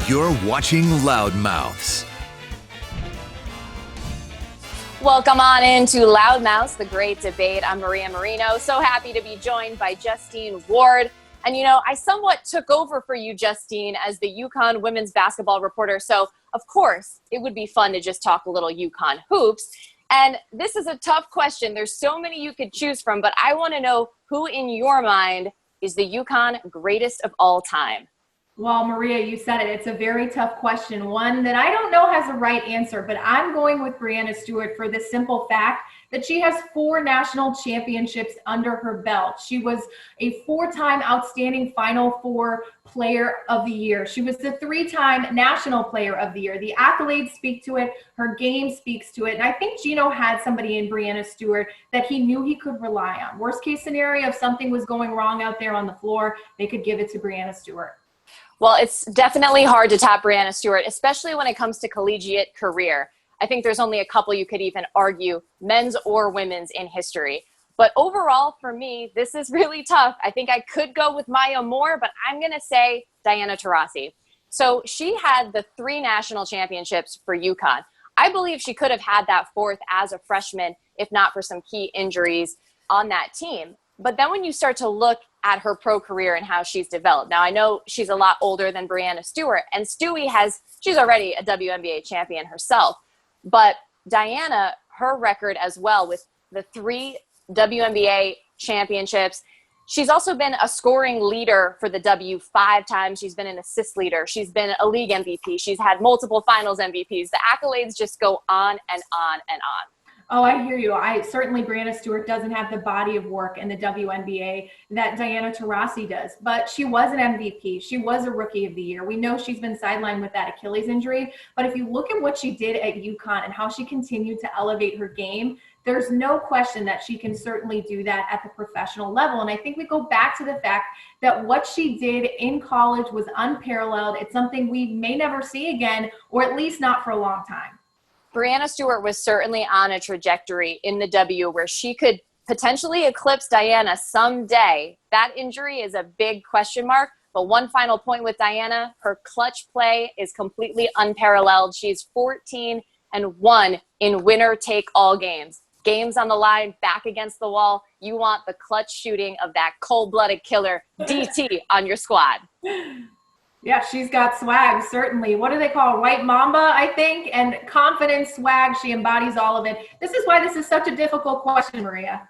You're watching Loudmouths. Welcome on into Loudmouths, the great debate. I'm Maria Marino. So happy to be joined by Justine Ward. And, I somewhat took over for you, Justine, as the UConn women's basketball reporter. So, of course, it would be fun to just talk a little UConn hoops. And this is a tough question. There's so many you could choose from, but I want to know who in your mind is the UConn greatest of all time? Well, Maria, you said it. It's a very tough question, one that I don't know has a right answer, but I'm going with Breanna Stewart for the simple fact that she has 4 national championships under her belt. She was a 4-time outstanding Final Four player of the year. She was the 3-time national player of the year. The accolades speak to it. Her game speaks to it. And I think Gino had somebody in Breanna Stewart that he knew he could rely on. Worst case scenario, if something was going wrong out there on the floor, they could give it to Breanna Stewart. Well, it's definitely hard to top Breanna Stewart, especially when it comes to collegiate career. I think there's only a couple you could even argue, men's or women's, in history. But overall, for me, this is really tough. I think I could go with Maya Moore, but I'm going to say Diana Taurasi. So she had the 3 national championships for UConn. I believe she could have had that 4th as a freshman, if not for some key injuries on that team. But then when you start to look at her pro career and how she's developed. Now, I know she's a lot older than Breanna Stewart, and she's already a WNBA champion herself. But Diana, her record as well with the 3 WNBA championships, she's also been a scoring leader for the W 5 times. She's been an assist leader. She's been a league MVP. She's had multiple finals MVPs. The accolades just go on and on and on. Oh, I hear you. Certainly Breanna Stewart doesn't have the body of work in the WNBA that Diana Taurasi does, but she was an MVP. She was a Rookie of the Year. We know she's been sidelined with that Achilles injury, but if you look at what she did at UConn and how she continued to elevate her game, there's no question that she can certainly do that at the professional level. And I think we go back to the fact that what she did in college was unparalleled. It's something we may never see again, or at least not for a long time. Breanna Stewart was certainly on a trajectory in the W where she could potentially eclipse Diana someday. That injury is a big question mark. But one final point with Diana, her clutch play is completely unparalleled. She's 14-1 in winner-take-all games. Games on the line, back against the wall. You want the clutch shooting of that cold-blooded killer, DT, on your squad. Yeah, she's got swag, certainly. What do they call it? White Mamba, I think, and confidence, swag. She embodies all of it. This is why this is such a difficult question, Maria.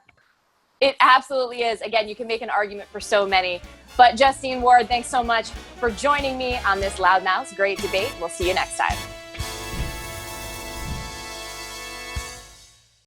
It absolutely is. Again, you can make an argument for so many. But Justine Ward, thanks so much for joining me on this Loudmouths Great Debate. We'll see you next time.